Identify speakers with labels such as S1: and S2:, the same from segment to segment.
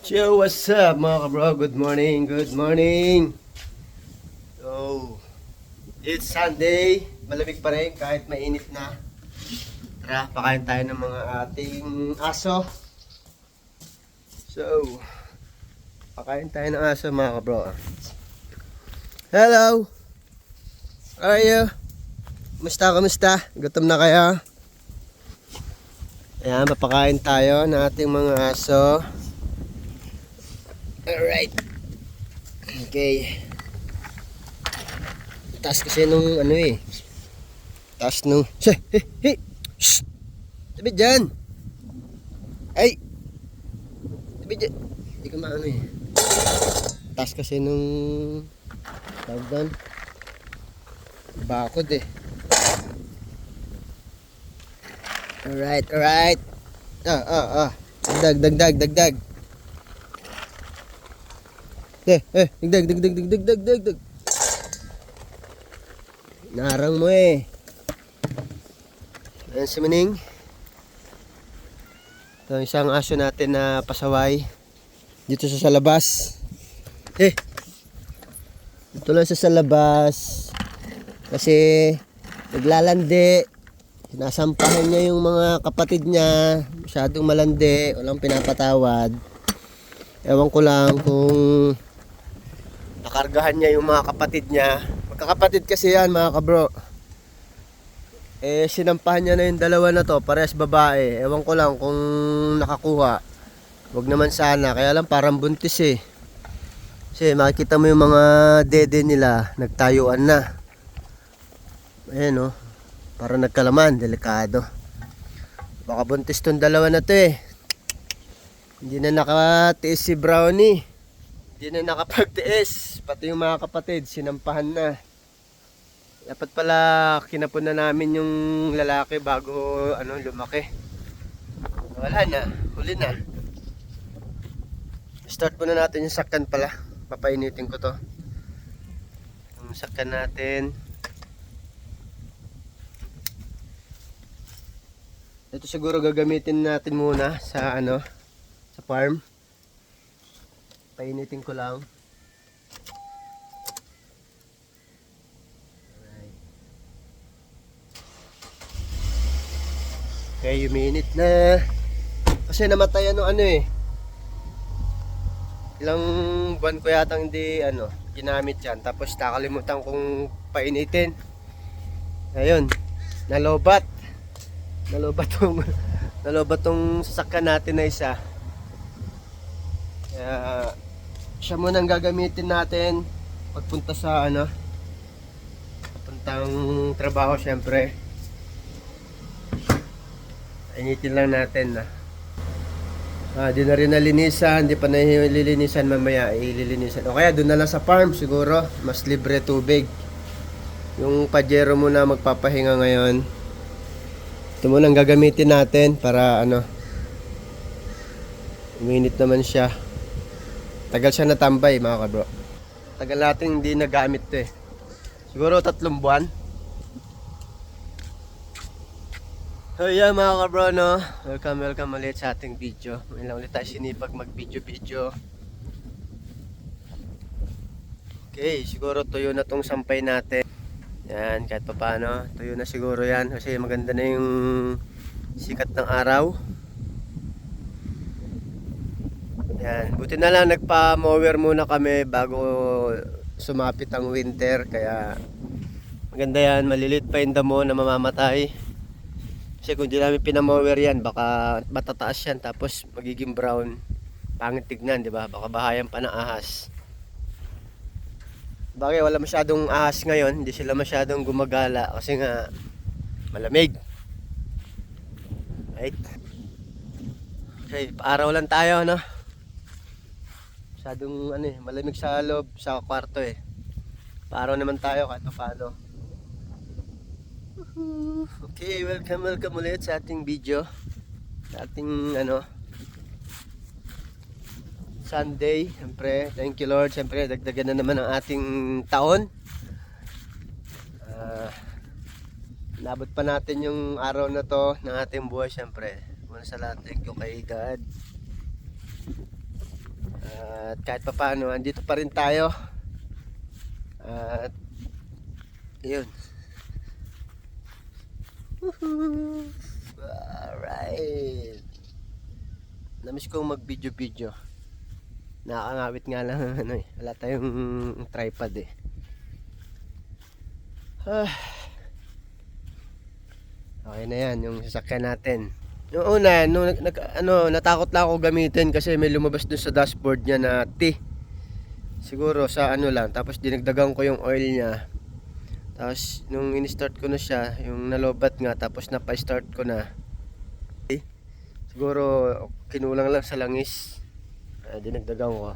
S1: Yo, what's up mga kabro? Good morning, good morning. So, it's Sunday. Malamig pa rin kahit mainit na. Tara, pakain tayo ng mga ating aso. So, pakain tayo ng aso mga kabro. Hello! How are you? Kamusta? Gutom na kayo? Ayan, papakain tayo ng ating mga aso. Alright. Okay. Taas kasi nung ano eh. Taas nung... Hey! Shh! Tabi dyan! Ay! Tabi dyan! Hindi ko maano eh. Taas kasi nung... Tawag doon. Bakod eh. Alright. Dagdag. Dagdag. Narang mo eh. Ayan si Maning. Ito isang aso natin na pasaway. Dito sa labas. Dito lang sa labas. Kasi naglalandi. Sinasampahan niya yung mga kapatid niya. Masyadong malandi. Walang pinapatawad. Ewan ko lang kung nakargahan niya yung mga kapatid niya. Magkakapatid kasi yan mga kabro. Sinampahan niya na yung dalawa na to. Parehas babae. Ewan ko lang kung nakakuha. Wag naman sana. Kaya lang parang buntis eh. Kasi makikita mo yung mga dede nila. Nagtayuan na. Ayan oh. Parang nagkalaman. Delikado. Baka buntis tong dalawa na to eh. Hindi na nakatiis si Brownie. Hindi na nakapagtiis. Pati yung mga kapatid, sinampahan na. Dapat pala kinapon na namin yung lalaki bago lumaki. Wala na, huli na. Start muna natin yung sakyan pala. Papainitin ko to. Yung sakyan natin. Ito siguro gagamitin natin muna sa sa farm. Painitin ko lang. Alright. Okay, uminit na. Kasi namatay ilang buwan ko yata hindi ginamit yan. Tapos nakalimutan kong painitin. Ayun, nalobat tong sasakyan natin na isa. Kaya siya muna ang gagamitin natin pagpunta sa papuntang trabaho. Syempre initin lang natin di na rin nalinisan, hindi pa nililinisan, mamaya ililinisan o kaya doon na lang sa farm siguro, mas libre tubig. Yung pajero muna magpapahinga ngayon. Ito muna ang gagamitin natin para uminit naman siya. Tagal siya natambay mga kabro. Tagal natin hindi nagamit to eh. Siguro 3 buwan. So yeah mga kabro welcome ulit sa ating video. Ngayon lang ulit tayo sinipag mag video. Okay, siguro tuyo na tong sampay natin. Yan, kahit pa paano tuyo na siguro yan. Kasi maganda na yung sikat ng araw. Yan, buti na lang nagpa-mower muna kami bago sumapit ang winter. Kaya maganda yan, malilit pa yung damo na mamamatay. Kasi kung di namin pinamower yan, baka matataas yan tapos magiging brown. Pangit tignan, di ba? Baka bahayan pa ng ahas. Bagay, wala masyadong ahas ngayon, hindi sila masyadong gumagala kasi nga malamig. Right? Okay, paaraw lang tayo masyadong malamig sa loob sa kwarto eh. Paaraw naman tayo kahit paano. Okay, welcome ulit sa ating video. Sa ating Sunday. Siyempre, thank you Lord. Siyempre, dagdagan na naman ang ating taon. Nabot pa natin yung araw na to ng ating buhay. Siyempre, muna sa lahat, thank you kay God. At kahit pa paano, andito pa rin tayo. At yun. Woohoo! Alright. Namiss kong mag-video-video. Nakakangawit nga lang ano eh. Wala tayong tripod eh. Okay na yan, yung sasakyan natin. Yung una, natakot lang ako gamitin kasi may lumabas dun sa dashboard niya na T. Siguro sa ano lang, tapos dinagdagan ko yung oil niya. Tapos nung in-start ko na siya, yung nalobat nga, tapos napa-start ko na. Siguro kinulang lang sa langis. Dinagdagan ko.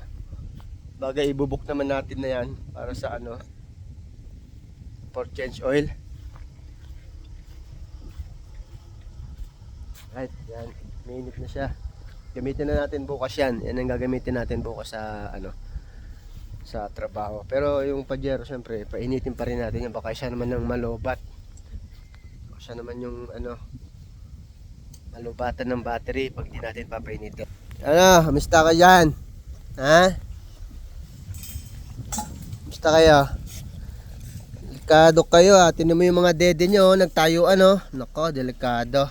S1: Bagay ibubuk naman natin na yan para sa ano, for change oil. Right, yan. Mainit na siya. Gamitin na natin bukas yan. Yan ang gagamitin natin bukas sa ano, sa trabaho. Pero yung Pajero, syempre, painitin pa rin natin yan. Baka siya naman ng malobat. Baka siya naman yung ano, malobatan ng battery pag di natin papainitin. Ano, kamusta ka dyan? Ha? Kamusta kayo? Delikado kayo ha. Tinan mo yung mga dede nyo. Nagtayo ano. Nako, delikado.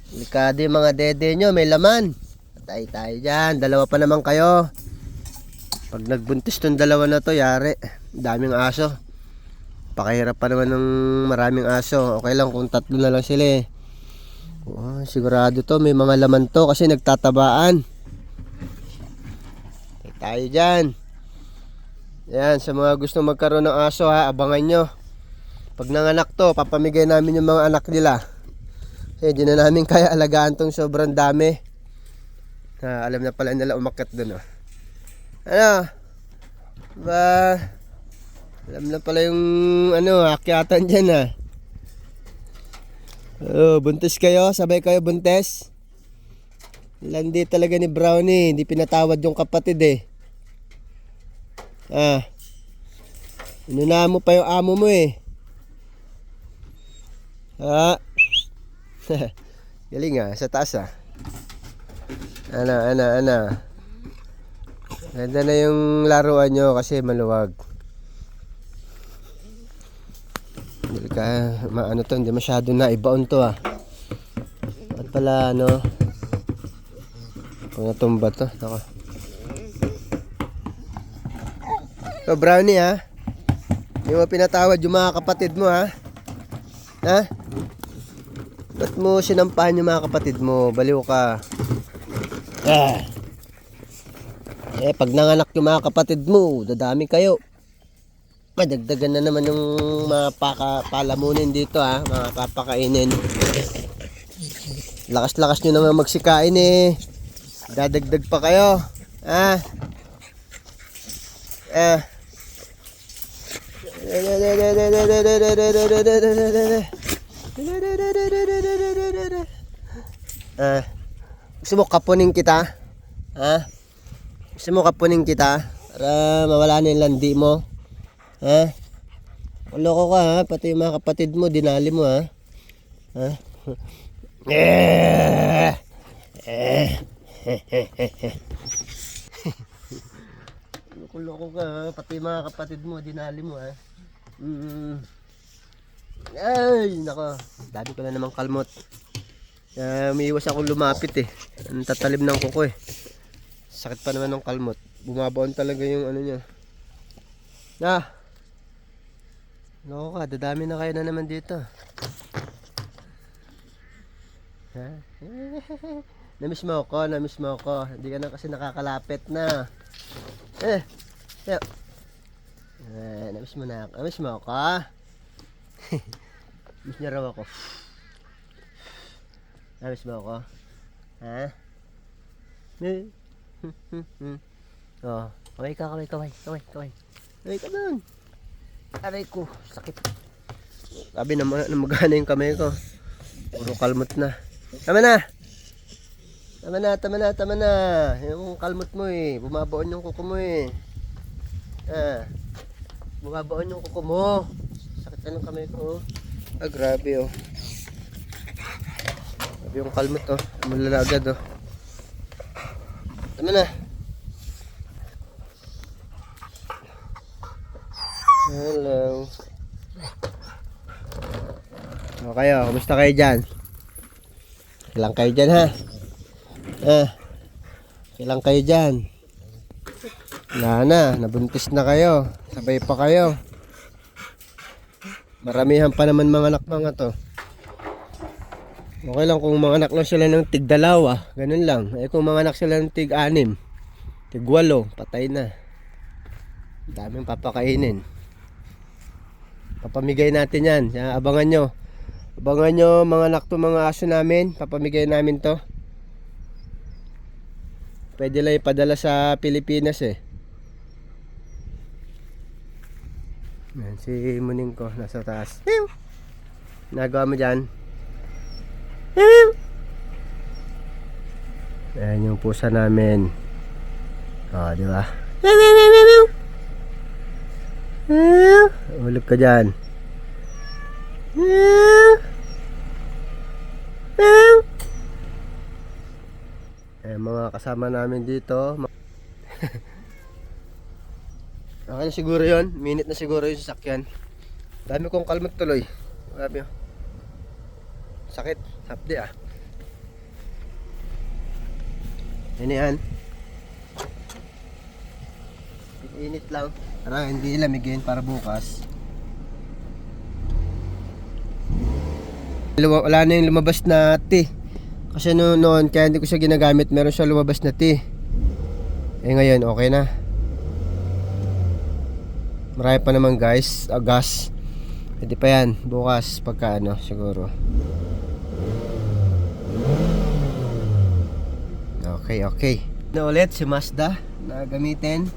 S1: Delikado yung mga dede nyo, may laman. Patay tayo dyan, dalawa pa naman kayo. Pag nagbuntis tong dalawa na to, yari. Daming aso. Pakahirap pa naman ng maraming aso. Okay lang kung tatlo na lang sila eh. Oh, sigurado to, may mga laman to kasi nagtatabaan. Patay tayo dyan. Yan, sa mga gusto magkaroon ng aso ha, abangan nyo. Pag nanganak to, papamigay namin yung mga anak nila. Kasi di na namin kaya alagaan tong sobrang dami. Alam na pala nila umakyat dun oh. Ano? Ba? Alam na pala yung ano, akyatan dyan ah. Oh, buntis kayo? Sabay kayo buntis? Landi talaga ni Brownie. Hindi pinatawad yung kapatid eh. Inuna mo pa yung amo mo eh. Galing ah, sa taas ah. Ano. Ganda na yung laruan nyo kasi maluwag. Hindi ka, ano to, hindi masyado na ibaon to ah. At pala ano, kung natumba to, ako. So Brownie ha, hindi mo pinatawad yung mga kapatid mo ha. Ha? Ba't mo sinampahan yung mga kapatid mo? Baliw ka. Pag nanganak yung mga kapatid mo, dadami kayo. Madagdagan na naman yung mga palamunin dito ha, mga papakainin. Lakas-lakas nyo naman magsikain eh. Dadagdag pa kayo. Gusto mo kapunin kita? Ha? Gusto mo kapunin kita? Para mawala na yung landi mo? Ha? Loko ka ha? Pati yung mga kapatid mo, dinali mo ha? Ha? Loko ka ha? Pati yung mga kapatid mo, dinali mo ha? Ay, nako. Dami ko na namang kalmot. Umiiwas akong lumapit eh. Ang tatalim ng kuko eh. Sakit pa naman ng kalmot. Bumabaon talaga yung ano niya. Loko ka, dadami na kayo na naman dito. Namiss mo ako. Hindi ka na kasi nakakalapit na. Namiss mo na ako. Namiss mo ako. Miss niya raw ako. Namiss mo ako. Ha? Oh, kaway ka. Kaway ka dun. Aray ko, sakit. Sabi na magana yung kamay ko. Puro kalmot na. Tama na. Yung kalmot mo eh. Bumabaon yung kuko mo eh. Bumabaon yung kuko mo. Sakit na ng kamay ko. Grabe oh. Grabe yung kalmot oh. Mulala agad oh. Tama na. Hello. O kayo, kumusta kayo dyan? Ilang kayo dyan ha? Ilang kayo dyan? Wala na, nabuntis na kayo. Sabay pa kayo. Maramihan pa naman mga anak mga to. Okay lang kung mga anak lang sila ng tig-dalawa, ganun lang. Eh kung mga anak sila ng tig-6, tig-8, patay na. Daming papakainin. Papamigay natin yan. Abangan nyo. Abangan nyo mga anak to, mga aso namin. Papamigay namin to. Pwede lang ipadala sa Pilipinas eh. Yan, si Muning ko nasa taas. Nagawa mo dyan? Ayan yung pusa namin. O, di ba? Ulog ka dyan. Ayan mga kasama namin dito. Okay na siguro yun. Minute na siguro yung sasakyan. Dami kong kalmot tuloy. Grabe yun. Sakit. Sapdi ah. Yan. Init lang. Para hindi lamigin para bukas. Wala na yung lumabas na tea. Kasi noon kaya hindi ko siya ginagamit. Meron siya lumabas na tea. Eh ngayon okay na. Marami pa naman guys. Gas. Pwede pa yan. Bukas pagka ano siguro. Okay. Na ulit si Mazda na gamitin.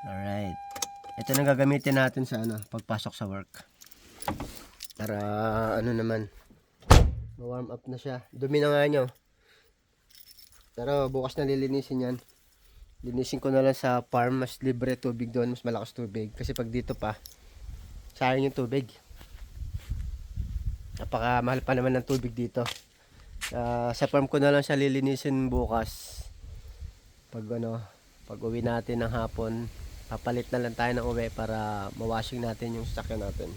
S1: Alright. Ito na gagamitin natin sa ano, pagpasok sa work. Para ano naman, ma-warm up na siya. Dumi na nga nyo. Pero bukas na lilinisin yan. Linisin ko na lang sa farm. Mas libre tubig doon. Mas malakas tubig. Kasi pag dito pa, sayang yung tubig. Napakamahal pa naman ng tubig dito. Sa farm ko na lang siya lilinisin bukas. Pag uwi natin ng hapon, papalit na lang tayo ng uwi para mawashing natin yung sasakyan natin.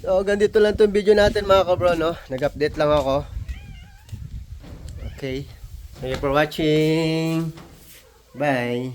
S1: So ganito lang tong video natin mga kabro, no? Nag-update lang ako. Okay. Thank you for watching. Bye.